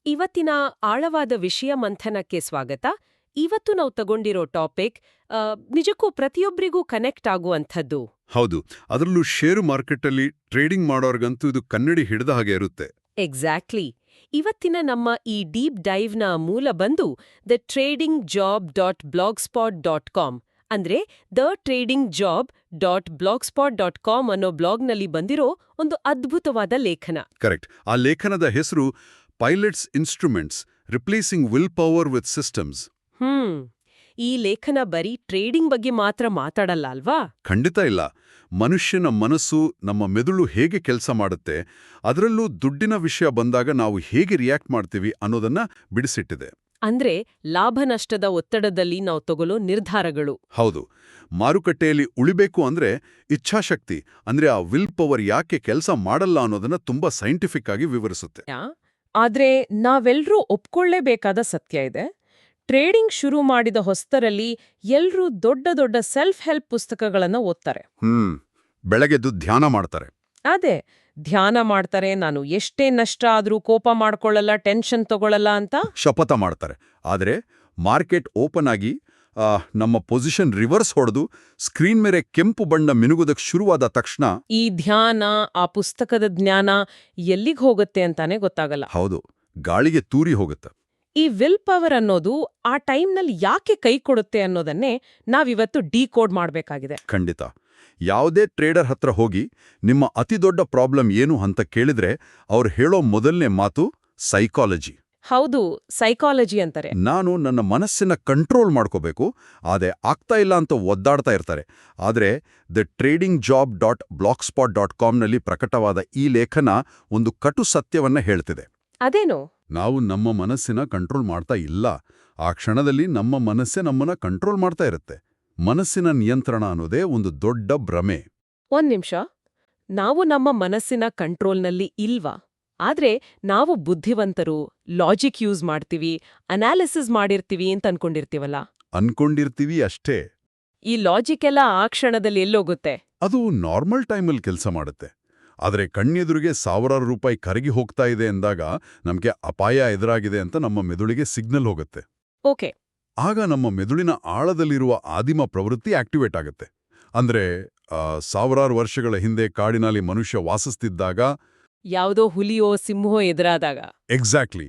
ಇವತ್ತಿನ ಆಳವಾದ ವಿಷಯ ಮಂಥನಕ್ಕೆ ಸ್ವಾಗತ. ಇವತ್ತು ನಾವು ತಗೊಂಡಿರೋ ಟಾಪಿಕ್ ನಿಜಕ್ಕೂ ಪ್ರತಿಯೊಬ್ಬರಿಗೂ ಕನೆಕ್ಟ್ ಆಗುವಂಥದ್ದು. ಹೌದು, ಅದರಲ್ಲೂ ಷೇರು ಮಾರ್ಕೆಟಲ್ಲಿ ಟ್ರೇಡಿಂಗ್ ಮಾಡೋರ್ಗಂತೂ ಇದು ಕನ್ನಡಿ ಹಿಡಿದ ಹಾಗೆ ಇರುತ್ತೆ. ಎಕ್ಸಾಕ್ಟ್ಲಿ. ಇವತ್ತಿನ ನಮ್ಮ ಈ ಡೀಪ್ ಡೈವ್ನ ಮೂಲ ಬಂದು thetradingjob.blogspot.com ಅಂದ್ರೆ thetradingjob.blogspot.com ಅನ್ನೋ ಬ್ಲಾಗ್ನಲ್ಲಿ ಬಂದಿರೋ ಒಂದು ಅದ್ಭುತವಾದ ಲೇಖನ. ಕರೆಕ್ಟ್. ಆ ಲೇಖನದ ಹೆಸರು pilots instruments replacing will power with systems. ಈ ಲೇಖನ ಬರೀ ಟ್ರೇಡಿಂಗ್ ಬಗ್ಗೆ ಮಾತ್ರ ಮಾತಾಡಲ್ಲ ಅಲ್ವಾ? ಖಂಡಿತ ಇಲ್ಲ. ಮನುಷ್ಯನ ಮನಸ್ಸು, ನಮ್ಮ ಮೆದುಳು ಹೇಗೆ ಕೆಲಸ ಮಾಡುತ್ತೆ, ಅದರಲ್ಲೂ ದುಡ್ಡಿನ ವಿಷಯ ಬಂದಾಗ ನಾವು ಹೇಗೆ ರಿಯಾಕ್ಟ್ ಮಾಡ್ತೀವಿ ಅನ್ನೋದನ್ನ ಬಿಡಿಸಿಟ್ಟಿದೆ. ಅಂದ್ರೆ ಲಾಭ ನಷ್ಟದ ಒತ್ತಡದಲ್ಲಿ ನಾವು ತಗೊಳ್ಳೋ ನಿರ್ಧಾರಗಳು. ಹೌದು. ಮಾರುಕಟ್ಟೆಯಲ್ಲಿ ಉಳಿಬೇಕು ಅಂದ್ರೆ ಇಚ್ಛಾಶಕ್ತಿ ಅಂದ್ರೆ ಆ ವಿಲ್ ಪವರ್ ಯಾಕೆ ಕೆಲಸ ಮಾಡಲ್ಲ ಅನ್ನೋದನ್ನ ತುಂಬಾ ಸೈಂಟಿಫಿಕ್ ಆಗಿ ವಿವರಿಸುತ್ತೆ. ಆದ್ರೆ ನಾವೆಲ್ಲರೂ ಒಪ್ಕೊಳ್ಳೇಬೇಕಾದ ಸತ್ಯ ಇದೆ. ಟ್ರೇಡಿಂಗ್ ಶುರು ಮಾಡಿದ ಹೊಸ್ತರಲ್ಲಿ ಎಲ್ರೂ ದೊಡ್ಡ ದೊಡ್ಡ ಸೆಲ್ಫ್ ಹೆಲ್ಪ್ ಪುಸ್ತಕಗಳನ್ನ ಓದ್ತಾರೆ. ಬೆಳಗ್ಗೆದ್ದು ಧ್ಯಾನ ಮಾಡ್ತಾರೆ. ಅದೇ, ಧ್ಯಾನ ಮಾಡ್ತಾರೆ, ನಾನು ಎಷ್ಟೇ ನಷ್ಟ ಆದ್ರೂ ಕೋಪ ಮಾಡ್ಕೊಳ್ಳಲ್ಲ, ಟೆನ್ಷನ್ ತಗೊಳ್ಳಲ್ಲ ಅಂತ ಶಪಥ ಮಾಡ್ತಾರೆ. ಆದರೆ ಮಾರ್ಕೆಟ್ ಓಪನ್ ಆಗಿ ನಮ್ಮ ಪೊಸಿಷನ್ ರಿವರ್ಸ್ ಹೊಡೆದು ಸ್ಕ್ರೀನ್ ಮೇಲೆ ಕೆಂಪು ಬಣ್ಣ ಮಿನುಗುದಕ್ಕೆ ಶುರುವಾದ ತಕ್ಷಣ ಈ ಧ್ಯಾನ, ಆ ಪುಸ್ತಕದ ಜ್ಞಾನ ಎಲ್ಲಿಗೆ ಹೋಗುತ್ತೆ ಅಂತಾನೆ ಗೊತ್ತಾಗಲ್ಲ. ಹೌದು, ಗಾಳಿಗೆ ತೂರಿ ಹೋಗುತ್ತೆ. ಈ ವಿಲ್ ಪವರ್ ಅನ್ನೋದು ಆ ಟೈಮ್ನಲ್ಲಿ ಯಾಕೆ ಕೈ ಕೊಡುತ್ತೆ ಅನ್ನೋದನ್ನೇ ನಾವಿವತ್ತು ಡಿಕೋಡ್ ಮಾಡಬೇಕಾಗಿದೆ. ಖಂಡಿತ. ಯಾವುದೇ ಟ್ರೇಡರ್ ಹತ್ರ ಹೋಗಿ ನಿಮ್ಮ ಅತಿದೊಡ್ಡ ಪ್ರಾಬ್ಲಮ್ ಏನು ಅಂತ ಕೇಳಿದ್ರೆ ಅವ್ರು ಹೇಳೋ ಮೊದಲನೇ ಮಾತು ಸೈಕಾಲಜಿ. ಹೌದು, ಸೈಕಾಲಜಿ ಅಂತಾರೆ. ನಾನು ನನ್ನ ಮನಸ್ಸಿನ ಕಂಟ್ರೋಲ್ ಮಾಡ್ಕೋಬೇಕು, ಅದೇ ಆಗ್ತಾ ಇಲ್ಲ ಅಂತ ಒದ್ದಾಡ್ತಾ ಇರ್ತಾರೆ. ಆದರೆ thetradingjob.blogspot.com ನಲ್ಲಿ ಪ್ರಕಟವಾದ ಈ ಲೇಖನ ಒಂದು ಕಟು ಸತ್ಯವನ್ನ ಹೇಳ್ತಿದೆ. ಅದೇನು? ನಾವು ನಮ್ಮ ಮನಸ್ಸಿನ ಕಂಟ್ರೋಲ್ ಮಾಡ್ತಾ ಇಲ್ಲ. ಆ ಕ್ಷಣದಲ್ಲಿ ನಮ್ಮ ಮನಸ್ಸೇ ನಮ್ಮನ್ನ ಕಂಟ್ರೋಲ್ ಮಾಡ್ತಾ ಇರುತ್ತೆ. ಮನಸ್ಸಿನ ನಿಯಂತ್ರಣ ಅನ್ನೋದೇ ಒಂದು ದೊಡ್ಡ ಭ್ರಮೆ. ಒಂದ್ ನಿಮಿಷ, ನಾವು ನಮ್ಮ ಮನಸ್ಸಿನ ಕಂಟ್ರೋಲ್ನಲ್ಲಿ ಇಲ್ವಾ? ಆದ್ರೆ ನಾವು ಬುದ್ಧಿವಂತರು, ಲಾಜಿಕ್ ಯೂಸ್ ಮಾಡ್ತೀವಿ, ಅನಾಲಿಸಿಸ್ ಮಾಡಿರ್ತೀವಿ ಅಂತ ಅನ್ಕೊಂಡಿರ್ತೀವಲ್ಲ. ಅನ್ಕೊಂಡಿರ್ತೀವಿ ಅಷ್ಟೇ. ಈ ಲಾಜಿಕ್ ಎಲ್ಲ ಆ ಕ್ಷಣದಲ್ಲಿ ಎಲ್ಲೋಗುತ್ತೆ? ಅದು ನಾರ್ಮಲ್ ಟೈಮಲ್ಲಿ ಕೆಲಸ ಮಾಡುತ್ತೆ. ಆದರೆ ಕಣ್ಣೆದುರಿಗೆ ಸಾವಿರಾರು ರೂಪಾಯಿ ಕರಗಿ ಹೋಗ್ತಾ ಇದೆ ಎಂದಾಗ ನಮಗೆ ಅಪಾಯ ಎದುರಾಗಿದೆ ಅಂತ ನಮ್ಮ ಮೆದುಳಿಗೆ ಸಿಗ್ನಲ್ ಹೋಗುತ್ತೆ. ಓಕೆ. ಆಗ ನಮ್ಮ ಮೆದುಳಿನ ಆಳದಲ್ಲಿರುವ ಆದಿಮ ಪ್ರವೃತ್ತಿ ಆಕ್ಟಿವೇಟ್ ಆಗುತ್ತೆ. ಅಂದ್ರೆ ಸಾವಿರಾರು ವರ್ಷಗಳ ಹಿಂದೆ ಕಾಡಿನಲ್ಲಿ ಮನುಷ್ಯ ವಾಸಿಸ್ತಿದ್ದಾಗ, ಯಾವುದೋ ಹುಲಿಯೋ ಸಿಂಹವೋ ಎದುರಾದಾಗ. ಎಕ್ಸಾಕ್ಟ್ಲಿ.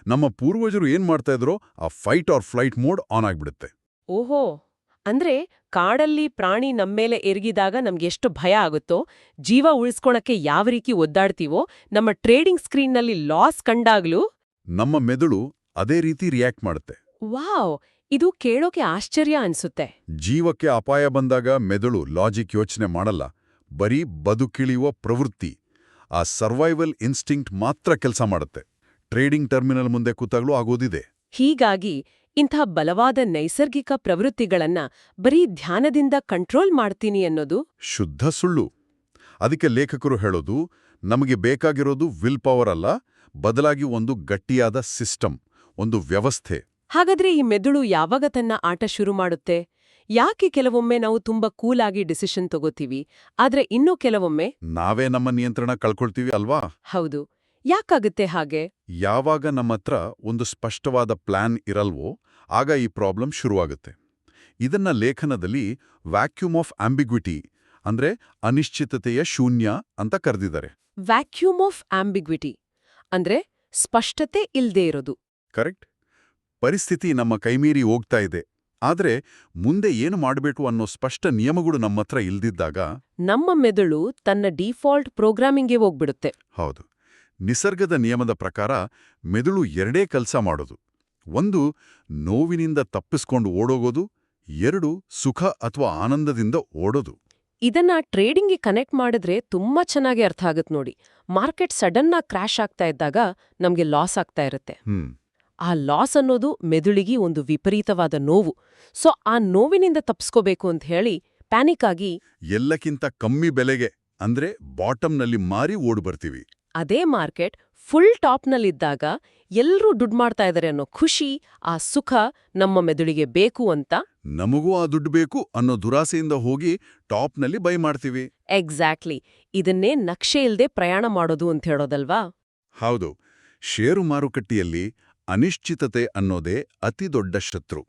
ನಮ್ಮ ಪೂರ್ವಜರು ಏನ್ ಮಾಡ್ತಾ ಇದ್ರೋ ಆ fight R flight mode on ಆಗ್ಬಿಡುತ್ತೆ. ಓಹೋ, ಅಂದ್ರೆ ಕಾಡಲ್ಲಿ ಪ್ರಾಣಿ ನಮ್ಮೇಲೆ ಎರಗಿದಾಗ ನಮ್ಗೆಷ್ಟು ಭಯ ಆಗುತ್ತೋ, ಜೀವ ಉಳಿಸ್ಕೊಳಕ್ಕೆ ಯಾವ ರೀತಿ ಒದ್ದಾಡ್ತೀವೋ, ನಮ್ಮ ಟ್ರೇಡಿಂಗ್ ಸ್ಕ್ರೀನ್ನಲ್ಲಿ ಲಾಸ್ ಕಂಡಾಗ್ಲೂ ನಮ್ಮ ಮೆದುಳು ಅದೇ ರೀತಿ ರಿಯಾಕ್ಟ್ ಮಾಡುತ್ತೆ. ವಾವ್, ಇದು ಕೇಳೋಕೆ ಆಶ್ಚರ್ಯ ಅನ್ಸುತ್ತೆ. ಜೀವಕ್ಕೆ ಅಪಾಯ ಬಂದಾಗ ಮೆದುಳು ಲಾಜಿಕ್ ಯೋಚನೆ ಮಾಡಲ್ಲ, ಬರೀ ಬದುಕಿಳಿಯುವ ಪ್ರವೃತ್ತಿ, ಆ ಸರ್ವೈವಲ್ ಇನ್ಸ್ಟಿಂಕ್ಟ್ ಮಾತ್ರ ಕೆಲಸ ಮಾಡುತ್ತೆ. ಟ್ರೇಡಿಂಗ್ ಟರ್ಮಿನಲ್ ಮುಂದೆ ಕೂತಾಗ್ಲೂ ಆಗೋದಿದೆ. ಹೀಗಾಗಿ ಇಂಥ ಬಲವಾದ ನೈಸರ್ಗಿಕ ಪ್ರವೃತ್ತಿಗಳನ್ನ ಬರೀ ಧ್ಯಾನದಿಂದ ಕಂಟ್ರೋಲ್ ಮಾಡ್ತೀನಿ ಅನ್ನೋದು ಶುದ್ಧ ಸುಳ್ಳು. ಅದಕ್ಕೆ ಲೇಖಕರು ಹೇಳೋದು, ನಮಗೆ ಬೇಕಾಗಿರೋದು ವಿಲ್ ಪವರ್ ಅಲ್ಲ, ಬದಲಾಗಿ ಒಂದು ಗಟ್ಟಿಯಾದ ಸಿಸ್ಟಮ್, ಒಂದು ವ್ಯವಸ್ಥೆ. ಹಾಗಾದ್ರೆ ಈ ಮೆದುಳು ಯಾವಾಗ ತನ್ನ ಆಟ ಶುರು ಮಾಡುತ್ತೆ? ಯಾಕೆ ಕೆಲವೊಮ್ಮೆ ನಾವು ತುಂಬಾ ಕೂಲಾಗಿ ಡಿಸಿಷನ್ ತಗೋತೀವಿ, ಆದ್ರೆ ಇನ್ನೂ ಕೆಲವೊಮ್ಮೆ ನಾವೇ ನಮ್ಮ ನಿಯಂತ್ರಣ ಕಳ್ಕೊಳ್ತೀವಿ ಅಲ್ವಾ? ಹೌದು, ಯಾಕಾಗುತ್ತೆ ಹಾಗೆ? ಯಾವಾಗ ನಮ್ಮತ್ರ ಒಂದು ಸ್ಪಷ್ಟವಾದ ಪ್ಲಾನ್ ಇರಲ್ವೋ ಆಗ ಈ ಪ್ರಾಬ್ಲಮ್ ಶುರುವಾಗುತ್ತೆ. ಇದನ್ನ ಲೇಖನದಲ್ಲಿ ವ್ಯಾಕ್ಯೂಮ್ ಆಫ್ ಆಂಬಿಗ್ವಿಟಿ ಅಂದ್ರೆ ಅನಿಶ್ಚಿತತೆಯ ಶೂನ್ಯ ಅಂತ ಕರೆದಿದ್ದಾರೆ. ವ್ಯಾಕ್ಯೂಮ್ ಆಫ್ ಆಂಬಿಗ್ವಿಟಿ ಅಂದ್ರೆ ಸ್ಪಷ್ಟತೆ ಇಲ್ದೇ ಇರೋದು. ಕರೆಕ್ಟ್. ಪರಿಸ್ಥಿತಿ ನಮ್ಮ ಕೈಮೀರಿ ಹೋಗ್ತಾ ಇದೆ, ಆದ್ರೆ ಮುಂದೆ ಏನು ಮಾಡಬೇಕು ಅನ್ನೋ ಸ್ಪಷ್ಟ ನಿಯಮಗಳು ನಮ್ಮತ್ರ ಇಲ್ದಿದ್ದಾಗ ನಮ್ಮ ಮೆದುಳು ತನ್ನ ಡಿಫಾಲ್ಟ್ ಪ್ರೋಗ್ರಾಮಿಂಗ್ಗೆ ಹೋಗ್ಬಿಡುತ್ತೆ. ಹೌದು. ನಿಸರ್ಗದ ನಿಯಮದ ಪ್ರಕಾರ ಮೆದುಳು ಎರಡೇ ಕೆಲಸ ಮಾಡೋದು. ಒಂದು, ನೋವಿನಿಂದ ತಪ್ಪಿಸ್ಕೊಂಡು ಓಡೋಗೋದು. ಎರಡು, ಸುಖ ಅಥವಾ ಆನಂದದಿಂದ ಓಡೋದು. ಇದನ್ನ ಟ್ರೇಡಿಂಗ್ಗೆ ಕನೆಕ್ಟ್ ಮಾಡಿದ್ರೆ ತುಂಬಾ ಚೆನ್ನಾಗಿ ಅರ್ಥ ಆಗತ್ ನೋಡಿ. ಮಾರ್ಕೆಟ್ ಸಡನ್ ಆಗಿ ಕ್ರ್ಯಾಶ್ ಆಗ್ತಾ ಇದ್ದಾಗ ನಮ್ಗೆ ಲಾಸ್ ಆಗ್ತಾ ಇರುತ್ತೆ. ಆ ಲಾಸ್ ಅನ್ನೋದು ಮೆದುಳಿಗೆ ಒಂದು ವಿಪರೀತವಾದ ನೋವು. ಸೊ ಆ ನೋವಿನಿಂದ ತಪ್ಪಿಸ್ಕೋಬೇಕು ಅಂತ ಹೇಳಿ ಪ್ಯಾನಿಕ್ ಆಗಿ ಎಲ್ಲಕ್ಕಿಂತ ಕಮ್ಮಿ ಬೆಲೆಗೆ ಅಂದ್ರೆ ಬಾಟಮ್ನಲ್ಲಿ ಮಾರಿ ಓಡ್ಬರ್ತೀವಿ. ಅದೇ ಮಾರ್ಕೆಟ್ ಫುಲ್ ಟಾಪ್ನಲ್ಲಿದ್ದಾಗ ಎಲ್ರೂ ದುಡ್ಡು ಮಾಡ್ತಾ ಇದ್ದಾರೆ ಅನ್ನೋ ಖುಷಿ, ಆ ಸುಖ ನಮ್ಮ ಮೆದುಳಿಗೆ ಬೇಕು ಅಂತ ನಮಗೂ ಆ ದುಡ್ಡು ಬೇಕು ಅನ್ನೋ ದುರಾಸೆಯಿಂದ ಹೋಗಿ ಟಾಪ್ನಲ್ಲಿ ಬೈ ಮಾಡ್ತೀವಿ. ಎಕ್ಸಾಕ್ಟ್ಲಿ. ಇದನ್ನೇ ನಕ್ಷೆ ಇಲ್ದೆ ಪ್ರಯಾಣ ಮಾಡೋದು ಅಂತ ಹೇಳೋದಲ್ವಾ? ಹೌದು. ಷೇರು ಮಾರುಕಟ್ಟೆಯಲ್ಲಿ ಅನಿಶ್ಚಿತತೆ ಅನ್ನೋದೇ ಅತಿದೊಡ್ಡ ಶತ್ರು.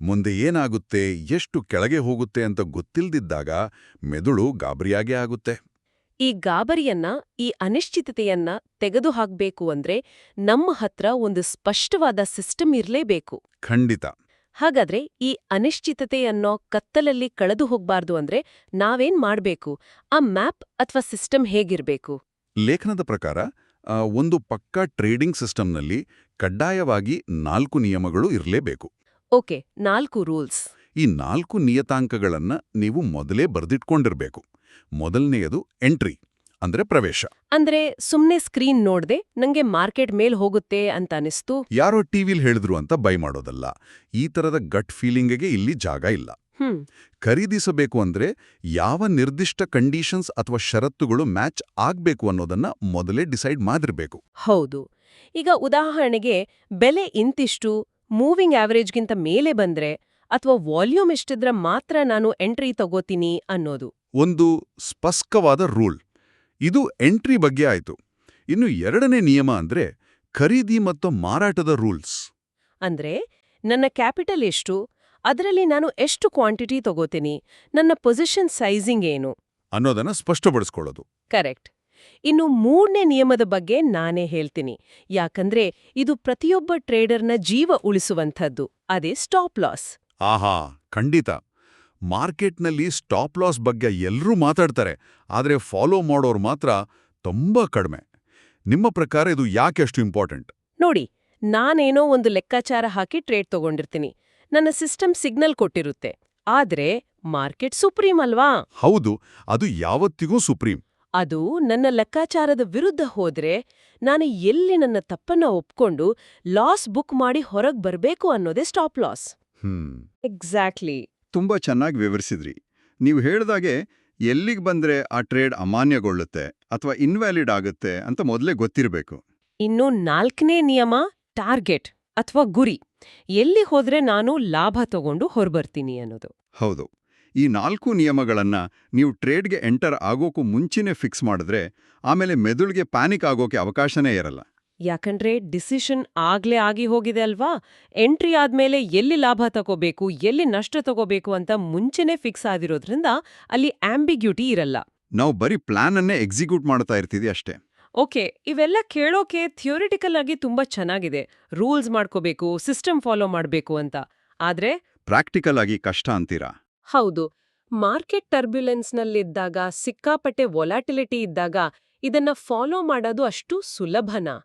ಮುಂದೆ ಏನಾಗುತ್ತೆ, ಎಷ್ಟು ಕೆಳಗೆ ಹೋಗುತ್ತೆ ಅಂತ ಗೊತ್ತಿಲ್ದಿದ್ದಾಗ ಮೆದುಳು ಗಾಬರಿಯಾಗೇ ಆಗುತ್ತೆ. ಈ ಗಾಬರಿಯನ್ನ, ಈ ಅನಿಶ್ಚಿತತೆಯನ್ನ ತೆಗೆದುಹಾಕ್ಬೇಕು ಅಂದ್ರೆ ನಮ್ಮ ಹತ್ರ ಒಂದು ಸ್ಪಷ್ಟವಾದ ಸಿಸ್ಟಮ್ ಇರ್ಲೇಬೇಕು. ಖಂಡಿತ. ಹಾಗಾದ್ರೆ ಈ ಅನಿಶ್ಚಿತತೆ ಅನ್ನೋ ಕತ್ತಲಲ್ಲಿ ಕಳೆದು ಹೋಗ್ಬಾರ್ದು ಅಂದ್ರೆ ನಾವೇನ್ ಮಾಡ್ಬೇಕು? ಆ ಮ್ಯಾಪ್ ಅಥವಾ ಸಿಸ್ಟಮ್ ಹೇಗಿರ್ಬೇಕು? ಲೇಖನದ ಪ್ರಕಾರ ಒಂದು ಪಕ್ಕಾ ಟ್ರೇಡಿಂಗ್ ಸಿಸ್ಟಮ್ನಲ್ಲಿ ಕಡ್ಡಾಯವಾಗಿ 4 ನಿಯಮಗಳು ಇರಲೇಬೇಕು. Okay, 4 rules. ಈ 4 ನಿಯತಾಂಕಗಳನ್ನ ನೀವು ಮೊದಲೇ ಬರೆದಿಟ್ಕೊಂಡಿರ್ಬೇಕು. ಮೊದಲನೆಯದು ಎಂಟ್ರಿ, ಅಂದ್ರೆ ಪ್ರವೇಶ. ಅಂದ್ರೆ ಸುಮ್ನೆ ಸ್ಕ್ರೀನ್ ನೋಡ್ದೆ ನಂಗೆ ಮಾರ್ಕೆಟ್ ಮೇಲ್ ಹೋಗುತ್ತೆ ಅಂತ ಅನಿಸ್ತು. ಯಾರೋ ಟಿವಿಲ್ ಹೇಳಿದ್ರು ಅಂತ ಬೈ ಮಾಡೋದಲ್ಲ. ಈ ತರದ ಗಟ್ ಫೀಲಿಂಗಿಗೆ ಇಲ್ಲಿ ಜಾಗ ಇಲ್ಲ. ಖರೀದಿಸಬೇಕು ಅಂದ್ರೆ ಯಾವ ನಿರ್ದಿಷ್ಟ ಕಂಡೀಷನ್ಸ್ ಅಥವಾ ಷರತ್ತುಗಳು ಮ್ಯಾಚ್ ಆಗ್ಬೇಕು ಅನ್ನೋದನ್ನ ಮೊದಲೇ ಡಿಸೈಡ್ ಮಾಡಿರ್ಬೇಕು. ಹೌದು. ಈಗ ಉದಾಹರಣೆಗೆ ಬೆಲೆ ಇಂತಿಷ್ಟು, ಮೂವಿಂಗ್ ಆವರೇಜ್ಗಿಂತ ಮೇಲೆ ಬಂದ್ರೆ ಅಥವಾ ವಾಲ್ಯೂಮ್ ಎಷ್ಟಿದ್ರೆ ಮಾತ್ರ ನಾನು ಎಂಟ್ರಿ ತಗೋತೀನಿ ಅನ್ನೋದು ಒಂದು ಸ್ಪಷ್ಟವಾದ ರೂಲ್. ಇದು ಎಂಟ್ರಿ ಬಗ್ಗೆ ಆಯ್ತು. ಇನ್ನು ಎರಡನೇ ನಿಯಮ ಅಂದ್ರೆ ಖರೀದಿ ಮತ್ತು ಮಾರಾಟದ ರೂಲ್ಸ್. ಅಂದ್ರೆ ನನ್ನ ಕ್ಯಾಪಿಟಲ್ ಎಷ್ಟು, ಅದರಲ್ಲಿ ನಾನು ಎಷ್ಟು ಕ್ವಾಂಟಿಟಿ ತಗೋತೀನಿ, ನನ್ನ ಪೊಸಿಷನ್ ಸೈಜಿಂಗ್ ಏನು ಅನ್ನೋದನ್ನ ಸ್ಪಷ್ಟಪಡಿಸ್ಕೊಳ್ಳೋದು. ಕರೆಕ್ಟ್. ಇನ್ನು 3ನೇ ನಿಯಮದ ಬಗ್ಗೆ ನಾನೇ ಹೇಳ್ತೀನಿ, ಯಾಕಂದ್ರೆ ಇದು ಪ್ರತಿಯೊಬ್ಬ ಟ್ರೇಡರ್ನ ಜೀವ ಉಳಿಸುವಂಥದ್ದು. ಅದೇ ಸ್ಟಾಪ್ ಲಾಸ್. ಆಹಾ, ಖಂಡಿತ. ಮಾರ್ಕೆಟ್ನಲ್ಲಿ ಸ್ಟಾಪ್ ಲಾಸ್ ಬಗ್ಗೆ ಎಲ್ಲರೂ ಮಾತಾಡ್ತಾರೆ, ಆದರೆ ಫಾಲೋ ಮಾಡೋರು ಮಾತ್ರ ತುಂಬಾ ಕಡಿಮೆ. ನಿಮ್ಮ ಪ್ರಕಾರ ಇದು ಯಾಕೆ ಅಷ್ಟು ಇಂಪಾರ್ಟೆಂಟ್? ನೋಡಿ, ನಾನೇನೋ ಒಂದು ಲೆಕ್ಕಾಚಾರ ಹಾಕಿ ಟ್ರೇಡ್ ತಗೊಂಡಿರ್ತೀನಿ, ನನ್ನ ಸಿಸ್ಟಮ್ ಸಿಗ್ನಲ್ ಕೊಟ್ಟಿರುತ್ತೆ. ಆದ್ರೆ ಮಾರ್ಕೆಟ್ ಸುಪ್ರೀಂ ಅಲ್ವಾ? ಹೌದು, ಅದು ಯಾವತ್ತಿಗೂ ಸುಪ್ರೀಂ. ಅದು ನನ್ನ ಲೆಕ್ಕಾಚಾರದ ವಿರುದ್ಧ ಹೋದ್ರೆ ನಾನು ಎಲ್ಲಿ ನನ್ನ ತಪ್ಪನ್ನ ಒಪ್ಕೊಂಡು ಲಾಸ್ ಬುಕ್ ಮಾಡಿ ಹೊರಗ್ ಬರ್ಬೇಕು ಅನ್ನೋದೇ ಸ್ಟಾಪ್ ಲಾಸ್. ಎಕ್ಸಾಕ್ಟ್ಲಿ. ತುಂಬಾ ಚೆನ್ನಾಗಿ ವಿವರಿಸಿದ್ರಿ. ನೀವು ಹೇಳ್ದಾಗೆ ಎಲ್ಲಿಗೆ ಬಂದ್ರೆ ಆ ಟ್ರೇಡ್ ಅಮಾನ್ಯಗೊಳ್ಳುತ್ತೆ ಅಥವಾ ಇನ್ವ್ಯಾಲಿಡ್ ಆಗುತ್ತೆ ಅಂತ ಮೊದಲೇ ಗೊತ್ತಿರಬೇಕು. ಇನ್ನು 4ನೇ ನಿಯಮ ಟಾರ್ಗೆಟ್ ಅಥವಾ ಗುರಿ. ಎಲ್ಲಿ ಹೋದ್ರೆ ನಾನು ಲಾಭ ತಗೊಂಡು ಹೊರಬರ್ತೀನಿ ಅನ್ನೋದು. ಹೌದು, ಈ 4 ನಿಯಮಗಳನ್ನ ನೀವು ಟ್ರೇಡ್ಗೆ ಎಂಟರ್ ಆಗೋಕು ಮುಂಚೆನೇ ಫಿಕ್ಸ್ ಮಾಡಿದ್ರೆ ಆಮೇಲೆ ಮೆದುಳಿಗೆ ಪ್ಯಾನಿಕ್ ಆಗೋಕೆ ಅವಕಾಶನೇ ಇರಲ್ಲ. ಯಾಕಂದ್ರೆ ಡಿಸಿಷನ್ ಆಗ್ಲೇ ಆಗಿ ಹೋಗಿದೆ ಅಲ್ವಾ? ಎಂಟ್ರಿ ಆದ್ಮೇಲೆ ಎಲ್ಲಿ ಲಾಭ ತಗೋಬೇಕು, ಎಲ್ಲಿ ನಷ್ಟ ತಗೋಬೇಕು ಅಂತ ಮುಂಚೆನೇ ಫಿಕ್ಸ್ ಆಗಿರೋದ್ರಿಂದ ಅಲ್ಲಿ ಆಂಬಿಗ್ಯೂಟಿ ಇರಲ್ಲ. ನಾವು ಬರೀ ಪ್ಲಾನ್ ಅನ್ನೇ ಎಕ್ಸಿಕ್ಯೂಟ್ ಮಾಡ್ತಾ ಇರ್ತೀವಿ ಅಷ್ಟೇ. ಓಕೆ, ಇವೆಲ್ಲ ಕೇಳೋಕೆ ಥಿಯೋರಿಟಿಕಲ್ ಆಗಿ ತುಂಬಾ ಚೆನ್ನಾಗಿದೆ. ರೂಲ್ಸ್ ಮಾಡ್ಕೋಬೇಕು, ಸಿಸ್ಟಮ್ ಫಾಲೋ ಮಾಡ್ಬೇಕು ಅಂತ. ಆದ್ರೆ ಪ್ರಾಕ್ಟಿಕಲ್ ಆಗಿ ಕಷ್ಟ ಅಂತೀರಾ? ಹೌದು, ಮಾರ್ಕೆಟ್ ಟರ್ಬ್ಯುಲೆನ್ಸ್ನಲ್ಲಿದ್ದಾಗ, ಸಿಕ್ಕಾಪಟ್ಟೆ ವೊಲಾಟಿಲಿಟಿ ಇದ್ದಾಗ ಇದನ್ನ ಫಾಲೋ ಮಾಡೋದು ಅಷ್ಟು ಸುಲಭನಾ?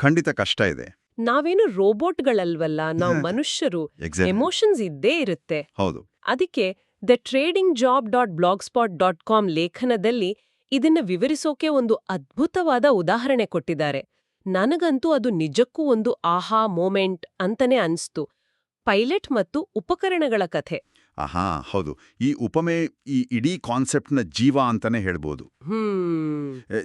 ಖಂಡಿತ ಕಷ್ಟ ಇದೆ. ನಾವೇನು ರೋಬೋಟ್ಗಳಲ್ವಲ್ಲ, ನಾವು ಮನುಷ್ಯರು. ಎಮೋಷನ್ಸ್ ಇದ್ದೇ ಇರುತ್ತೆ. ಹೌದು. ಅದಕ್ಕೆ thetradingjob.blogspot.com ಲೇಖನದಲ್ಲಿ ಇದನ್ನ ವಿವರಿಸೋಕೆ ಒಂದು ಅದ್ಭುತವಾದ ಉದಾಹರಣೆ ಕೊಟ್ಟಿದ್ದಾರೆ. ನನಗಂತೂ ಅದು ನಿಜಕ್ಕೂ ಒಂದು ಆಹಾ ಮೋಮೆಂಟ್ ಅಂತಾನೆ ಅನ್ಸ್ತು. ಪೈಲಟ್ ಮತ್ತು ಉಪಕರಣಗಳ ಕಥೆ. ಆಹಾ, ಹೌದು. ಈ ಉಪಮೆ ಈ ಇಡೀ ಕಾನ್ಸೆಪ್ಟ್ನ ಜೀವ ಅಂತಾನೆ ಹೇಳ್ಬೋದು.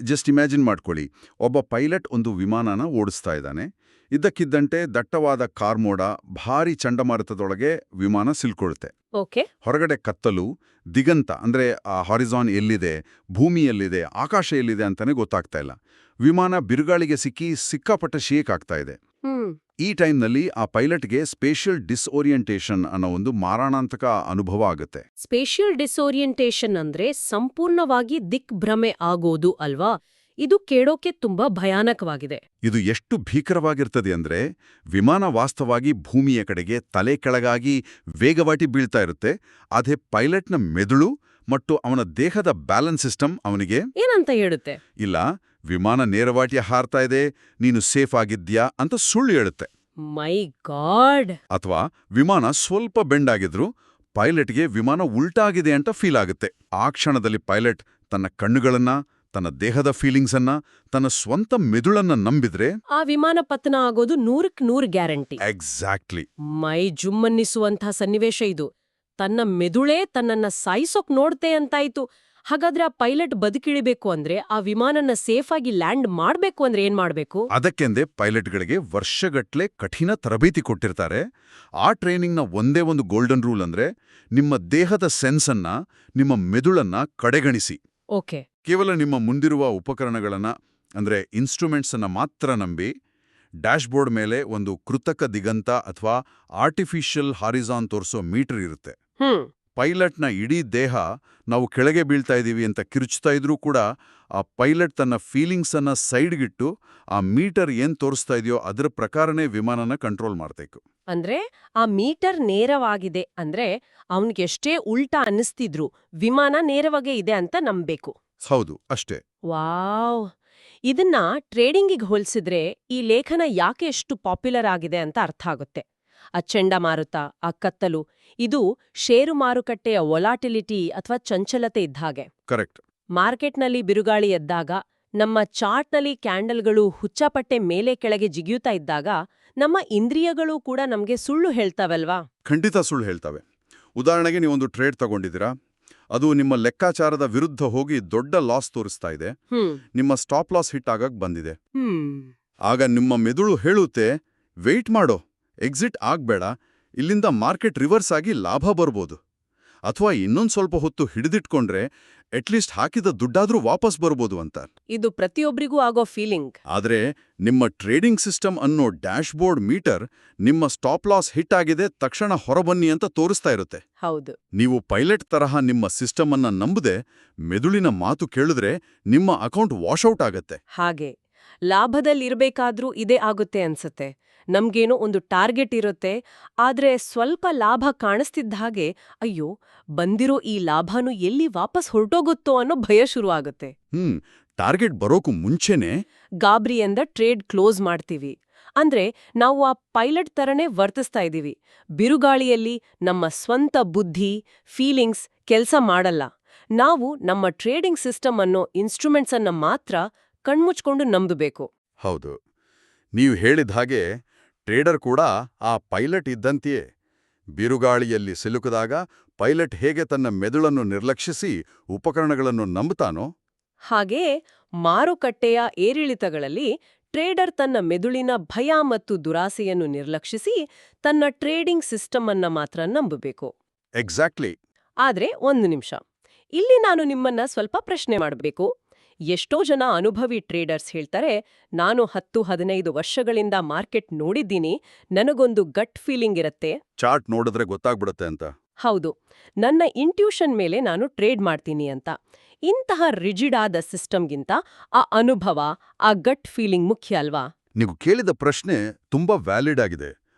ಜಸ್ಟ್ ಇಮ್ಯಾಜಿನ್ ಮಾಡ್ಕೊಳ್ಳಿ, ಒಬ್ಬ ಪೈಲಟ್ ಒಂದು ವಿಮಾನನ ಓಡಿಸ್ತಾ ಇದ್ದಾನೆ. ಇದ್ದಕ್ಕಿದ್ದಂತೆ ದಟ್ಟವಾದ ಕಾರ್ಮೋಡ, ಭಾರಿ ಚಂಡಮಾರುತದೊಳಗೆ ವಿಮಾನ ಸಿಲ್ಕೊಳುತ್ತೆ. ಓಕೆ. ಹೊರಗಡೆ ಕತ್ತಲು, ದಿಗಂತ ಅಂದ್ರೆ ಆ ಹಾರಿಜಾನ್ ಎಲ್ಲಿದೆ, ಭೂಮಿ ಎಲ್ಲಿದೆ, ಆಕಾಶ ಎಲ್ಲಿದೆ ಅಂತಾನೆ ಗೊತ್ತಾಗ್ತಾ ಇಲ್ಲ. ವಿಮಾನ ಬಿರುಗಾಳಿಗೆ ಸಿಕ್ಕಾಪಟ್ಟ ಶೇಕ್ ಆಗ್ತಾ ಇದೆ. ಈ ಟೈಮ್ನಲ್ಲಿ ಆ ಪೈಲಟ್ಗೆ ಸ್ಪೇಷಿಯಲ್ ಡಿಸ್ಓರಿಯಂಟೇಷನ್ ಅನ್ನೋ ಒಂದು ಮಾರಣಾಂತಕ ಅನುಭವ ಆಗುತ್ತೆ. ಸ್ಪೇಷಿಯಲ್ ಡಿಸ್ಓರಿಯಂಟೇಷನ್ ಅಂದ್ರೆ ಸಂಪೂರ್ಣವಾಗಿ ದಿಕ್ಭ್ರಮೆ ಆಗೋದು ಅಲ್ವಾ? ಇದು ಕೇಳೋಕೆ ತುಂಬಾ ಭಯಾನಕವಾಗಿದೆ. ಇದು ಎಷ್ಟು ಭೀಕರವಾಗಿರ್ತದೆ ಅಂದ್ರೆ, ವಿಮಾನ ವಾಸ್ತವವಾಗಿ ಭೂಮಿಯ ಕಡೆಗೆ ತಲೆ ಕೆಳಗಾಗಿ ವೇಗವಾಟಿ ಬೀಳ್ತಾ ಇರುತ್ತೆ. ಅದೇ ಪೈಲಟ್ನ ಮೆದುಳು ಮತ್ತು ಅವನ ದೇಹದ ಬ್ಯಾಲೆನ್ಸ್ ಸಿಸ್ಟಮ್ ಅವನಿಗೆ ಏನಂತ ಹೇಳುತ್ತೆ? ಇಲ್ಲ, ವಿಮಾನ ನೇರವಾಟಿ ಹಾರ್ತಾ ಇದೆ, ನೀನು ಸೇಫ್ ಆಗಿದ್ಯಾ ಅಂತ ಸುಳ್ಳು ಹೇಳುತ್ತೆ. ಮೈ ಗಾಡ್. ಅಥವಾ ವಿಮಾನ ಸ್ವಲ್ಪ ಬೆಂಡ್ ಆಗಿದ್ರು ಪೈಲಟ್ಗೆ ವಿಮಾನ ಉಲ್ಟಾಗಿದೆ ಅಂತ ಫೀಲ್ ಆಗುತ್ತೆ. ಆ ಕ್ಷಣದಲ್ಲಿ ಪೈಲಟ್ ತನ್ನ ಕಣ್ಣುಗಳನ್ನ, ತನ್ನ ದೇಹದ ಫೀಲಿಂಗ್ಸ್ ಅನ್ನ, ತನ್ನ ಸ್ವಂತ ಮೆದುಳನ್ನ ನಂಬಿದ್ರೆ ಆ ವಿಮಾನ ಪತನ ಆಗೋದು 100% ಗ್ಯಾರಂಟಿ. ಎಕ್ಸಾಕ್ಟ್ಲಿ. ಮೈ ಜುಮ್ಮನ್ನಿಸುವಂತಹ ಸನ್ನಿವೇಶ ಇದು. ತನ್ನ ಮೆದುಳೇ ತನ್ನನ್ನ ಸಾಯಿಸೋಕ್ ನೋಡ್ತೆ ಅಂತಾಯ್ತು. ಹಾಗಾದ್ರೆ ಆ ಪೈಲಟ್ ಬದುಕಿಳಿಬೇಕು ಅಂದ್ರೆ, ಆ ವಿಮಾನನ ಸೇಫ್ ಆಗಿ ಲ್ಯಾಂಡ್ ಮಾಡ್ಬೇಕು ಅಂದ್ರೆ ಏನ್ ಮಾಡ್ಬೇಕು? ಅದಕ್ಕೆಂದೇ ಪೈಲಟ್ಗಳಿಗೆ ವರ್ಷಗಟ್ಲೆ ಕಠಿಣ ತರಬೇತಿ ಕೊಟ್ಟಿರ್ತಾರೆ. ಆ ಟ್ರೈನಿಂಗ್ನ ಒಂದೇ ಒಂದು ಗೋಲ್ಡನ್ ರೂಲ್ ಅಂದ್ರೆ, ನಿಮ್ಮ ದೇಹದ ಸೆನ್ಸನ್ನ, ನಿಮ್ಮ ಮೆದುಳನ್ನ ಕಡೆಗಣಿಸಿ. ಓಕೆ. ಕೇವಲ ನಿಮ್ಮ ಮುಂದಿರುವ ಉಪಕರಣಗಳನ್ನ ಅಂದ್ರೆ ಇನ್ಸ್ಟ್ರೂಮೆಂಟ್ಸ್ ಅನ್ನ ಮಾತ್ರ ನಂಬಿ ಡ್ಯಾಶ್ಬೋರ್ಡ್ ಮೇಲೆ ಒಂದು ಕೃತಕ ದಿಗಂತ ಅಥವಾ ಆರ್ಟಿಫಿಷಿಯಲ್ ಹಾರಿಜಾನ್ ತೋರಿಸೋ ಮೀಟರ್ ಇರುತ್ತೆ. ಪೈಲಟ್ನ ಇಡೀ ದೇಹ ನಾವು ಕೆಳಗೆ ಬೀಳ್ತಾ ಇದ್ದೀವಿ ಅಂತ ಕಿರುಚ್ತಾ ಇದ್ರೂ ಕೂಡ ಆ ಪೈಲಟ್ ತನ್ನ ಫೀಲಿಂಗ್ಸನ್ನ ಸೈಡ್ಗಿಟ್ಟು ಆ ಮೀಟರ್ ಏನ್ ತೋರಿಸ್ತಾ ಇದೆಯೋ ಅದರ ಪ್ರಕಾರನೇ ವಿಮಾನನ ಕಂಟ್ರೋಲ್ ಮಾಡ್ಬೇಕು. ಅಂದ್ರೆ ಆ ಮೀಟರ್ ನೇರವಾಗಿದೆ ಅಂದ್ರೆ ಅವನಿಗೆಷ್ಟೇ ಉಲ್ಟಾ ಅನ್ನಿಸ್ತಿದ್ರು ವಿಮಾನ ನೇರವಾಗೇ ಇದೆ ಅಂತ ನಂಬೇಕು. ಹೌದು, ಅಷ್ಟೇ. ವಾವ್! ಇದನ್ನ ಟ್ರೇಡಿಂಗಿಗೆ ಹೋಲಿಸಿದ್ರೆ ಈ ಲೇಖನ ಯಾಕೆ ಎಷ್ಟು ಪಾಪ್ಯುಲರ್ ಆಗಿದೆ ಅಂತ ಅರ್ಥ ಆಗುತ್ತೆ. ಆ ಚಂಡಮಾರುತ, ಆ ಕತ್ತಲು, ಇದು ಷೇರು ಮಾರುಕಟ್ಟೆಯ ವೊಲಾಟಿಲಿಟಿ ಅಥವಾ ಚಂಚಲತೆ ಇದ್ದ ಹಾಗೆ. ಕರೆಕ್ಟ್. ಮಾರ್ಕೆಟ್ನಲ್ಲಿ ಬಿರುಗಾಳಿ ಎದ್ದಾಗ, ನಮ್ಮ ಚಾರ್ಟ್ನಲ್ಲಿ ಕ್ಯಾಂಡಲ್ಗಳು ಹುಚ್ಚಾಪಟ್ಟೆ ಮೇಲೆ ಕೆಳಗೆ ಜಿಗಿಯುತ್ತಾ ಇದ್ದಾಗ ನಮ್ಮ ಇಂದ್ರಿಯಗಳು ಕೂಡ ನಮ್ಗೆ ಸುಳ್ಳು ಹೇಳ್ತಾವಲ್ವಾ? ಖಂಡಿತ ಸುಳ್ಳು ಹೇಳ್ತವೆ. ಉದಾಹರಣೆಗೆ ನೀವೊಂದು ಟ್ರೇಡ್ ತಗೊಂಡಿದ್ದೀರಾ, ಅದು ನಿಮ್ಮ ಲೆಕ್ಕಾಚಾರದ ವಿರುದ್ಧ ಹೋಗಿ ದೊಡ್ಡ ಲಾಸ್ ತೋರಿಸ್ತಾ ಇದೆ. ನಿಮ್ಮ ಸ್ಟಾಪ್ ಲಾಸ್ ಹಿಟ್ ಆಗಕ್ ಬಂದಿದೆ. ಆಗ ನಿಮ್ಮ ಮೆದುಳು ಹೇಳುತ್ತೆ, ವೆಯ್ಟ್ ಮಾಡೋ, ಎಕ್ಸಿಟ್ ಆಗ್ಬೇಡ, ಇಲ್ಲಿಂದ ಮಾರ್ಕೆಟ್ ರಿವರ್ಸ್ ಆಗಿ ಲಾಭ ಬರ್ಬೋದು. ಅಥವಾ ಇನ್ನೊಂದು ಸ್ವಲ್ಪ ಹೊತ್ತು ಹಿಡಿದಿಟ್ಕೊಂಡ್ರೆ ಅಟ್ಲೀಸ್ಟ್ ಹಾಕಿದ ದುಡ್ಡಾದ್ರೂ ವಾಪಸ್ ಬರ್ಬೋದು ಅಂತ. ಇದು ಪ್ರತಿಯೊಬ್ಬರಿಗೂ ಆಗೋ ಫೀಲಿಂಗ್. ಆದ್ರೆ ನಿಮ್ಮ ಟ್ರೇಡಿಂಗ್ ಸಿಸ್ಟಮ್ ಅನ್ನೋ ಡ್ಯಾಶ್ಬೋರ್ಡ್ ಮೀಟರ್ ನಿಮ್ಮ ಸ್ಟಾಪ್ ಲಾಸ್ ಹಿಟ್ ಆಗಿದೆ, ತಕ್ಷಣ ಹೊರಬನ್ನಿ ಅಂತ ತೋರಿಸ್ತಾ ಇರುತ್ತೆ. ಹೌದು. ನೀವು ಪೈಲಟ್ ತರಹ ನಿಮ್ಮ ಸಿಸ್ಟಮ್ ಅನ್ನ ನಂಬದೆ ಮೆದುಳಿನ ಮಾತು ಕೇಳಿದ್ರೆ ನಿಮ್ಮ ಅಕೌಂಟ್ ವಾಶೌಟ್ ಆಗತ್ತೆ. ಹಾಗೆ ಲಾಭದಲ್ಲಿರ್ಬೇಕಾದ್ರೂ ಇದೇ ಆಗುತ್ತೆ ಅನ್ಸತ್ತೆ. ನಮ್ಗೇನೋ ಒಂದು ಟಾರ್ಗೆಟ್ ಇರುತ್ತೆ, ಆದ್ರೆ ಸ್ವಲ್ಪ ಲಾಭ ಕಾಣಿಸ್ತಿದ್ದ ಹಾಗೆ ಅಯ್ಯೋ ಬಂದಿರೋ ಈ ಲಾಭನೂ ಎಲ್ಲಿ ವಾಪಸ್ ಹೊರಟೋಗುತ್ತೋ ಅನ್ನೋ ಭಯ ಶುರುವಾಗುತ್ತೆ. ಟಾರ್ಗೆಟ್ ಬರೋಕು ಮುಂಚೆನೆ ಗಾಬ್ರಿಯಿಂದ ಟ್ರೇಡ್ ಕ್ಲೋಸ್ ಮಾಡ್ತೀವಿ. ಅಂದ್ರೆ ನಾವು ಆ ಪೈಲಟ್ ತರನೇ ವರ್ತಿಸ್ತಾ ಇದೀವಿ. ಬಿರುಗಾಳಿಯಲ್ಲಿ ನಮ್ಮ ಸ್ವಂತ ಬುದ್ಧಿ, ಫೀಲಿಂಗ್ಸ್ ಕೆಲ್ಸ ಮಾಡಲ್ಲ. ನಾವು ನಮ್ಮ ಟ್ರೇಡಿಂಗ್ ಸಿಸ್ಟಮ್ ಅನ್ನೋ ಇನ್ಸ್ಟ್ರೂಮೆಂಟ್ಸ್ ಅನ್ನ ಮಾತ್ರ ಕಣ್ಮುಚ್ಕೊಂಡು ನಂಬಬೇಕು. ಹೌದು, ನೀವು ಹೇಳಿದ ಹಾಗೆ ಟ್ರೇಡರ್ ಕೂಡ ಆ ಪೈಲಟ್ ಇದ್ದಂತೆಯೇ. ಬಿರುಗಾಳಿಯಲ್ಲಿ ಸಿಲುಕಿದಾಗ ಪೈಲಟ್ ಹೇಗೆ ತನ್ನ ಮೆದುಳನ್ನು ನಿರ್ಲಕ್ಷಿಸಿ ಉಪಕರಣಗಳನ್ನು ನಂಬುತ್ತಾನೋ, ಹಾಗೆಯೇ ಮಾರುಕಟ್ಟೆಯ ಏರಿಳಿತಗಳಲ್ಲಿ ಟ್ರೇಡರ್ ತನ್ನ ಮೆದುಳಿನ ಭಯ ಮತ್ತು ದುರಾಸೆಯನ್ನು ನಿರ್ಲಕ್ಷಿಸಿ ತನ್ನ ಟ್ರೇಡಿಂಗ್ ಸಿಸ್ಟಮ್ ಅನ್ನ ಮಾತ್ರ ನಂಬಬೇಕು. ಎಕ್ಸಾಕ್ಟ್ಲಿ. ಆದ್ರೆ ಒಂದು ನಿಮಿಷ, ಇಲ್ಲಿ ನಾನು ನಿಮ್ಮನ್ನ ಸ್ವಲ್ಪ ಪ್ರಶ್ನೆ ಮಾಡಬೇಕು. ಎಷ್ಟೋ ಜನ ಅನುಭವಿ ಟ್ರೇಡರ್ಸ್ ಹೇಳ್ತಾರೆ, ನಾನು 10-15 ವರ್ಷಗಳಿಂದ ಮಾರ್ಕೆಟ್ ನೋಡಿದ್ದೀನಿ, ನನಗೊಂದು ಗಟ್ ಫೀಲಿಂಗ್ ಇರತ್ತೆ, ಚಾರ್ಟ್ ನೋಡಿದ್ರೆ ಗೊತ್ತಾಗ್ಬಿಡುತ್ತೆ ಅಂತ. ಹೌದು, ನನ್ನ ಇಂಟ್ಯೂಷನ್ ಮೇಲೆ ನಾನು ಟ್ರೇಡ್ ಮಾಡ್ತೀನಿ ಅಂತ. ಇಂತಹ ರಿಜಿಡ್ ಆದ ಸಿಸ್ಟಮ್ಗಿಂತ ಆ ಅನುಭವ, ಆ ಗಟ್ ಫೀಲಿಂಗ್ ಮುಖ್ಯ ಅಲ್ವಾ? ನೀವು ಕೇಳಿದ ಪ್ರಶ್ನೆ ತುಂಬಾ ವ್ಯಾಲಿಡ್ ಆಗಿದೆ.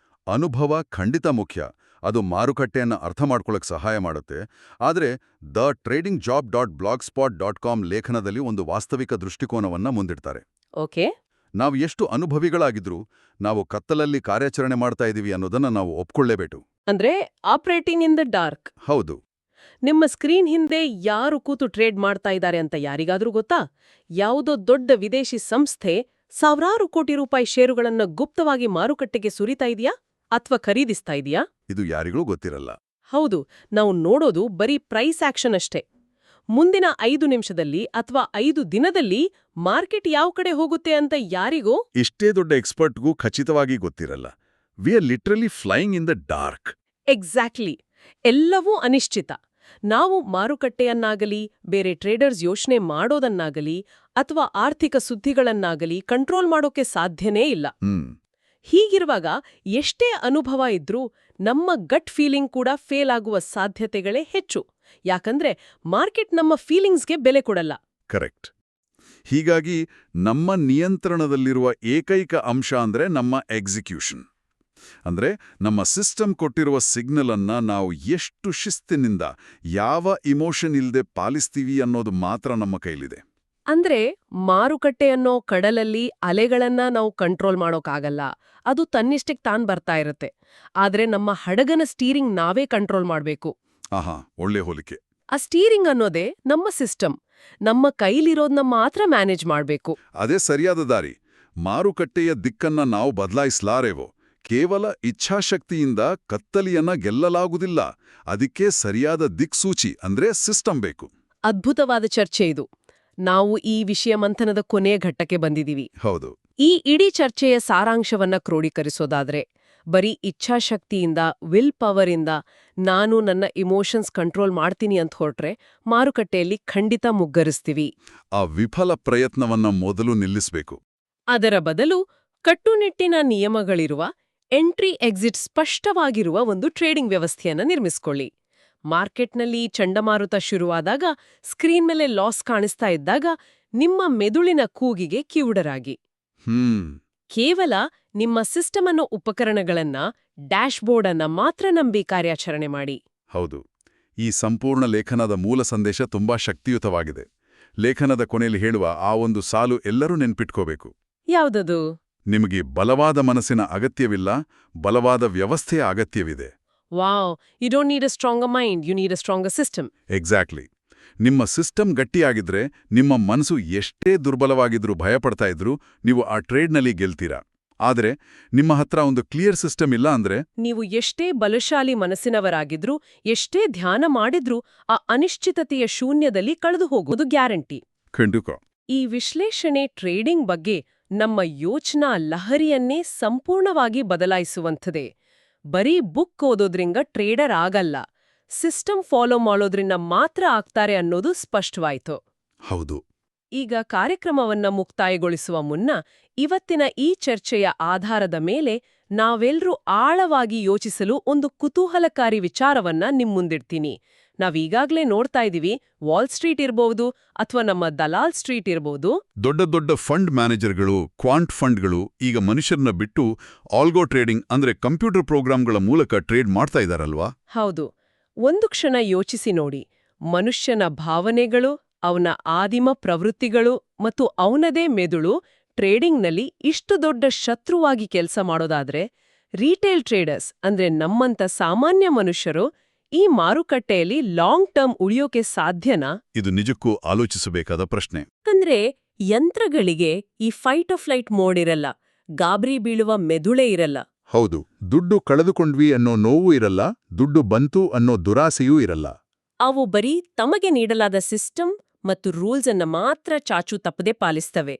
ಅನುಭವ ಖಂಡಿತ ಮುಖ್ಯ, ಅದು ಮಾರುಕಟ್ಟೆಯನ್ನು ಅರ್ಥ ಮಾಡ್ಕೊಳ್ಳೋಕೆ ಸಹಾಯ ಮಾಡುತ್ತೆ. ಆದರೆ TheTradingJob.blogspot.com ಲೇಖನದಲ್ಲಿ ಒಂದು ವಾಸ್ತವಿಕ ದೃಷ್ಟಿಕೋನವನ್ನ ಮುಂದಿಡ್ತಾರೆ. ಓಕೆ. ನಾವು ಎಷ್ಟು ಅನುಭವಿಗಳಾಗಿದ್ರೂ ನಾವು ಕತ್ತಲಲ್ಲಿ ಕಾರ್ಯಾಚರಣೆ ಮಾಡ್ತಾ ಇದೀವಿ ಅನ್ನೋದನ್ನ ನಾವು ಒಪ್ಕೊಳ್ಳೇಬೇಕು. ಅಂದ್ರೆ ಆಪರೇಟಿಂಗ್ ಇನ್ ದ ಡಾರ್ಕ್. ಹೌದು. ನಿಮ್ಮ ಸ್ಕ್ರೀನ್ ಹಿಂದೆ ಯಾರು ಕೂತು ಟ್ರೇಡ್ ಮಾಡ್ತಾ ಇದ್ದಾರೆ ಅಂತ ಯಾರಿಗಾದ್ರೂ ಗೊತ್ತಾ? ಯಾವುದೋ ದೊಡ್ಡ ವಿದೇಶಿ ಸಂಸ್ಥೆ ಸಾವಿರಾರು ಕೋಟಿ ರೂಪಾಯಿ ಷೇರುಗಳನ್ನ ಗುಪ್ತವಾಗಿ ಮಾರುಕಟ್ಟೆಗೆ ಸುರಿತಾ ಇದೆಯಾ ಅಥವಾ ಖರೀದಿಸ್ತಾ ಇದೆಯಾ? ಇದು ಯಾರಿಗೂ ಗೊತ್ತಿರಲ್ಲ. ಹೌದು, ನಾವು ನೋಡೋದು ಬರೀ ಪ್ರೈಸ್ ಆಕ್ಷನ್ ಅಷ್ಟೇ. ಮುಂದಿನ 5 ನಿಮಿಷದಲ್ಲಿ ಅಥವಾ 5 ದಿನದಲ್ಲಿ ಮಾರ್ಕೆಟ್ ಯಾವ ಕಡೆ ಹೋಗುತ್ತೆ ಅಂತ ಯಾರಿಗೋ, ಇಷ್ಟೇ ದೊಡ್ಡ ಎಕ್ಸ್ಪರ್ಟ್ಗೂ ಖಚಿತವಾಗಿ ಗೊತ್ತಿರಲ್ಲ. We are literally flying in the dark. Exactly. ಎಲ್ಲವೂ ಅನಿಶ್ಚಿತ. ನಾವು ಮಾರುಕಟ್ಟೆಯನ್ನಾಗಲಿ, ಬೇರೆ ಟ್ರೇಡರ್ಸ್ ಯೋಚನೆ ಮಾಡೋದನ್ನಾಗಲಿ ಅಥವಾ ಆರ್ಥಿಕ ಸುದ್ದಿಗಳನ್ನಾಗಲಿ ಕಂಟ್ರೋಲ್ ಮಾಡೋಕೆ ಸಾಧ್ಯನೇ ಇಲ್ಲ. ಹೀಗಿರುವಾಗ ಎಷ್ಟೇ ಅನುಭವ ಇದ್ರೂ ನಮ್ಮ ಗಟ್ ಫೀಲಿಂಗ್ ಕೂಡ ಫೇಲ್ ಆಗುವ ಸಾಧ್ಯತೆಗಳೇ ಹೆಚ್ಚು. ಯಾಕಂದ್ರೆ ಮಾರ್ಕೆಟ್ ನಮ್ಮ ಫೀಲಿಂಗ್ಸ್ಗೆ ಬೆಲೆ ಕೊಡಲ್ಲ. ಕರೆಕ್ಟ್. ಹೀಗಾಗಿ ನಮ್ಮ ನಿಯಂತ್ರಣದಲ್ಲಿರುವ ಏಕೈಕ ಅಂಶ ಅಂದ್ರೆ ನಮ್ಮ ಎಕ್ಸಿಕ್ಯೂಷನ್. ಅಂದ್ರೆ ನಮ್ಮ ಸಿಸ್ಟಮ್ ಕೊಟ್ಟಿರುವ ಸಿಗ್ನಲ್ ಅನ್ನ ನಾವು ಎಷ್ಟು ಶಿಸ್ತಿನಿಂದ, ಯಾವ ಇಮೋಷನ್ ಇಲ್ಲದೆ ಪಾಲಿಸ್ತೀವಿ ಅನ್ನೋದು ಮಾತ್ರ ನಮ್ಮ ಕೈಲಿದೆ. ಅಂದ್ರೆ ಮಾರುಕಟ್ಟೆ ಅನ್ನೋ ಕಡಲಲ್ಲಿ ಅಲೆಗಳನ್ನ ನಾವು ಕಂಟ್ರೋಲ್ ಮಾಡೋಕ್ಕಾಗಲ್ಲ, ಅದು ತನ್ನಿಷ್ಟಕ್ಕೆ ತಾನ್ ಬರ್ತಾ ಇರುತ್ತೆ. ಆದ್ರೆ ನಮ್ಮ ಹಡಗನ ಸ್ಟೀರಿಂಗ್ ನಾವೇ ಕಂಟ್ರೋಲ್ ಮಾಡ್ಬೇಕು. ಆಹಾ, ಒಳ್ಳೆ ಹೋಲಿಕೆ. ಆ ಸ್ಟೀರಿಂಗ್ ಅನ್ನೋದೇ ನಮ್ಮ ಸಿಸ್ಟಮ್. ನಮ್ಮ ಕೈಲಿರೋದನ್ನ ಮಾತ್ರ ಮ್ಯಾನೇಜ್ ಮಾಡ್ಬೇಕು. ಅದೇ ಸರಿಯಾದ ದಾರಿ. ಮಾರುಕಟ್ಟೆಯ ದಿಕ್ಕನ್ನ ನಾವು ಬದಲಾಯಿಸಲಾರೆವೋ. ಕೇವಲ ಇಚ್ಛಾಶಕ್ತಿಯಿಂದ ಕತ್ತಲಿಯನ್ನ ಗೆಲ್ಲಲಾಗುವುದಿಲ್ಲ. ಅದಕ್ಕೆ ಸರಿಯಾದ ದಿಕ್ಸೂಚಿ ಅಂದ್ರೆ ಸಿಸ್ಟಮ್ ಬೇಕು. ಅದ್ಭುತವಾದ ಚರ್ಚೆ ಇದು. ನಾವು ಈ ವಿಷಯ ಮಂಥನದ ಕೊನೆಯ ಘಟ್ಟಕ್ಕೆ ಬಂದಿದ್ದೀವಿ. ಹೌದು. ಈ ಇಡೀ ಚರ್ಚೆಯ ಸಾರಾಂಶವನ್ನ ಕ್ರೋಢೀಕರಿಸೋದಾದ್ರೆ, ಬರೀ ಇಚ್ಛಾಶಕ್ತಿಯಿಂದ, ವಿಲ್ ಪವರ್ ಇಂದ ನಾನು ನನ್ನ ಇಮೋಷನ್ಸ್ ಕಂಟ್ರೋಲ್ ಮಾಡ್ತೀನಿ ಅಂತ ಹೊರಟ್ರೆ ಮಾರುಕಟ್ಟೆಯಲ್ಲಿ ಖಂಡಿತ ಮುಗ್ಗರಿಸ್ತೀವಿ. ಆ ವಿಫಲ ಪ್ರಯತ್ನವನ್ನ ಮೊದಲು ನಿಲ್ಲಿಸಬೇಕು. ಅದರ ಬದಲು ಕಟ್ಟುನಿಟ್ಟಿನ ನಿಯಮಗಳಿರುವ ಎಂಟ್ರಿ ಎಕ್ಸಿಟ್ ಸ್ಪಷ್ಟವಾಗಿರುವ ಒಂದು ಟ್ರೇಡಿಂಗ್ ವ್ಯವಸ್ಥೆಯನ್ನ ನಿರ್ಮಿಸ್ಕೊಳ್ಳಿ. ಮಾರ್ಕೆಟ್ನಲ್ಲಿ ಚಂಡಮಾರುತ ಶುರುವಾದಾಗ ಸ್ಕ್ರೀನ್ ಮೇಲೆ ಲಾಸ್ ಕಾಣಿಸ್ತಾ ಇದ್ದಾಗ ನಿಮ್ಮ ಮೆದುಳಿನ ಕೂಗಿಗೆ ಕಿವುಡರಾಗಿ. ಕೇವಲ ನಿಮ್ಮ ಸಿಸ್ಟಮ್ ಅನ್ನೋ ಉಪಕರಣಗಳನ್ನ, ಡ್ಯಾಶ್ಬೋರ್ಡ್ ಅನ್ನ ಮಾತ್ರ ನಂಬಿ ಕಾರ್ಯಾಚರಣೆ ಮಾಡಿ. ಹೌದು, ಈ ಸಂಪೂರ್ಣ ಲೇಖನದ ಮೂಲ ಸಂದೇಶ ತುಂಬಾ ಶಕ್ತಿಯುತವಾಗಿದೆ. ಲೇಖನದ ಕೊನೆಯಲ್ಲಿ ಹೇಳುವ ಆ ಒಂದು ಸಾಲು ಎಲ್ಲರೂ ನೆನ್ಪಿಟ್ಕೋಬೇಕು. ಯಾವುದದು? ನಿಮಗೆ ಬಲವಾದ ಮನಸ್ಸಿನ ಅಗತ್ಯವಿಲ್ಲ, ಬಲವಾದ ವ್ಯವಸ್ಥೆಯ ಅಗತ್ಯವಿದೆ. Wow, you don't need a stronger mind, you need a stronger system. Exactly. ನಿಮ್ಮ ಸಿಸ್ಟಮ್ ಗಟ್ಟಿಯಾಗಿದ್ರೆ ನಿಮ್ಮ ಮನಸ್ಸು ಎಷ್ಟೇ ದುರ್ಬಲವಾಗಿದ್ರೂ ಭಯಪಡ್ತಾ ಇದ್ರೂ ನೀವು ಆ ಟ್ರೇಡ್ನಲ್ಲಿ ಗೆಲ್ತೀರಾ. ಆದರೆ ನಿಮ್ಮ ಹತ್ರ ಒಂದು ಕ್ಲಿಯರ್ ಸಿಸ್ಟಮ್ ಇಲ್ಲ ಅಂದ್ರೆ ನೀವು ಎಷ್ಟೇ ಬಲಶಾಲಿ ಮನಸ್ಸಿನವರಾಗಿದ್ರೂ, ಎಷ್ಟೇ ಧ್ಯಾನ ಮಾಡಿದ್ರೂ ಆ ಅನಿಶ್ಚಿತತೆಯ ಶೂನ್ಯದಲ್ಲಿ ಕಳೆದು ಹೋಗುವುದು ಗ್ಯಾರಂಟಿ. ಖಂಡಿತ. ಈ ವಿಶ್ಲೇಷಣೆ ಟ್ರೇಡಿಂಗ್ ಬಗ್ಗೆ ನಮ್ಮ ಯೋಚನಾ ಲಹರಿಯನ್ನೇ ಸಂಪೂರ್ಣವಾಗಿ ಬದಲಾಯಿಸುವಂಥದೆ. ಬರೀ ಬುಕ್ ಓದೋದ್ರಿಂದ ಟ್ರೇಡರ್ ಆಗಲ್ಲ, ಸಿಸ್ಟಮ್ ಫಾಲೋ ಮಾಡೋದ್ರಿಂದ ಮಾತ್ರ ಆಗ್ತಾರೆ ಅನ್ನೋದು ಸ್ಪಷ್ಟವಾಯ್ತು. ಹೌದು. ಈಗ ಕಾರ್ಯಕ್ರಮವನ್ನ ಮುಕ್ತಾಯಗೊಳಿಸುವ ಮುನ್ನ ಇವತ್ತಿನ ಈ ಚರ್ಚೆಯ ಆಧಾರದ ಮೇಲೆ ನಾವೆಲ್ಲರೂ ಆಳವಾಗಿ ಯೋಚಿಸಲು ಒಂದು ಕುತೂಹಲಕಾರಿ ವಿಚಾರವನ್ನ ನಿಮ್ಮುಂದಿಡ್ತೀನಿ. ನಾವೀಗಾಗ್ಲೇ ನೋಡ್ತಾ ಇದೀವಿ, ವಾಲ್ ಸ್ಟ್ರೀಟ್ ಇರ್ಬೋದು ಅಥವಾ ನಮ್ಮ ದಲಾಲ್ ಸ್ಟ್ರೀಟ್ ಇರ್ಬೋದು, ದೊಡ್ಡ ದೊಡ್ಡ ಫಂಡ್ ಮ್ಯಾನೇಜರ್ಗಳು, ಕ್ವಾಂಟ್ ಫಂಡ್ಗಳು ಈಗ ಮನುಷ್ಯರನ್ನ ಬಿಟ್ಟು ಆಲ್ಗೋ ಟ್ರೇಡಿಂಗ್ ಅಂದ್ರೆ ಕಂಪ್ಯೂಟರ್ ಪ್ರೋಗ್ರಾಂಗಳ ಮೂಲಕ ಟ್ರೇಡ್ ಮಾಡ್ತಾ ಇದಾರಲ್ವಾ? ಹೌದು. ಒಂದು ಕ್ಷಣ ಯೋಚಿಸಿ ನೋಡಿ, ಮನುಷ್ಯನ ಭಾವನೆಗಳು, ಅವನ ಆದಿಮ ಪ್ರವೃತ್ತಿಗಳು ಮತ್ತು ಅವನದೇ ಮೆದುಳು ಟ್ರೇಡಿಂಗ್ನಲ್ಲಿ ಇಷ್ಟು ದೊಡ್ಡ ಶತ್ರುವಾಗಿ ಕೆಲಸ ಮಾಡೋದಾದ್ರೆ, ರಿಟೇಲ್ ಟ್ರೇಡರ್ಸ್ ಅಂದ್ರೆ ನಮ್ಮಂತ ಸಾಮಾನ್ಯ ಮನುಷ್ಯರು ಈ ಮಾರುಕಟ್ಟೆಯಲ್ಲಿ ಲಾಂಗ್ ಟರ್ಮ್ ಉಳಿಯೋಕೆ ಸಾಧ್ಯನಾ? ಇದು ನಿಜಕ್ಕೂ ಆಲೋಚಿಸಬೇಕಾದ ಪ್ರಶ್ನೆ. ಯಾಕಂದ್ರೆ ಯಂತ್ರಗಳಿಗೆ ಈ ಫೈಟ್ ಆಫ್ ಫ್ಲೈಟ್ ಮೋಡ್ ಇರಲ್ಲ, ಗಾಬರಿ ಬೀಳುವ ಮೆದುಳೇ ಇರಲ್ಲ. ಹೌದು, ದುಡ್ಡು ಕಳೆದುಕೊಂಡ್ವಿ ಅನ್ನೋ ನೋವು ಇರಲ್ಲ, ದುಡ್ಡು ಬಂತು ಅನ್ನೋ ದುರಾಸೆಯೂ ಇರಲ್ಲ. ಅವು ಬರೀ ತಮಗೆ ನೀಡಲಾದ ಸಿಸ್ಟಮ್ ಮತ್ತು ರೂಲ್ಸ್ ಅನ್ನ ಮಾತ್ರ ಚಾಚು ತಪ್ಪದೆ ಪಾಲಿಸ್ತವೆ.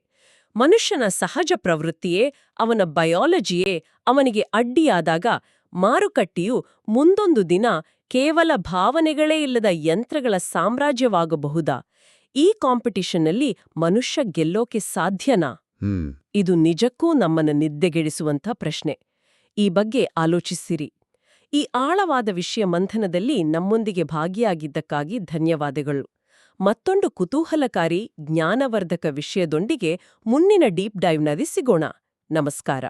ಮನುಷ್ಯನ ಸಹಜ ಪ್ರವೃತ್ತಿಯೇ, ಅವನ ಬಯಾಲಜಿಯೇ ಅವನಿಗೆ ಅಡ್ಡಿಯಾದಾಗ ಮಾರುಕಟ್ಟೆಯು ಮುಂದೊಂದು ದಿನ ಕೇವಲ ಭಾವನೆಗಳೇ ಇಲ್ಲದ ಯಂತ್ರಗಳ ಸಾಮ್ರಾಜ್ಯವಾಗಬಹುದಾ? ಈ ಕಾಂಪಿಟಿಷನ್ನಲ್ಲಿ ಮನುಷ್ಯ ಗೆಲ್ಲೋಕೆ ಸಾಧ್ಯನಾ? ಇದು ನಿಜಕ್ಕೂ ನಮ್ಮನ್ನು ನಿದ್ದೆಗೆಡಿಸುವಂಥ ಪ್ರಶ್ನೆ. ಈ ಬಗ್ಗೆ ಆಲೋಚಿಸಿರಿ. ಈ ಆಳವಾದ ವಿಷಯ ಮಂಥನದಲ್ಲಿ ನಮ್ಮೊಂದಿಗೆ ಭಾಗಿಯಾಗಿದ್ದಕ್ಕಾಗಿ ಧನ್ಯವಾದಗಳು. ಮತ್ತೊಂದು ಕುತೂಹಲಕಾರಿ ಜ್ಞಾನವರ್ಧಕ ವಿಷಯದೊಂದಿಗೆ ಮುಂದಿನ ಡೀಪ್ ಡೈವ್ನಲ್ಲಿ ಸಿಗೋಣ. ನಮಸ್ಕಾರ.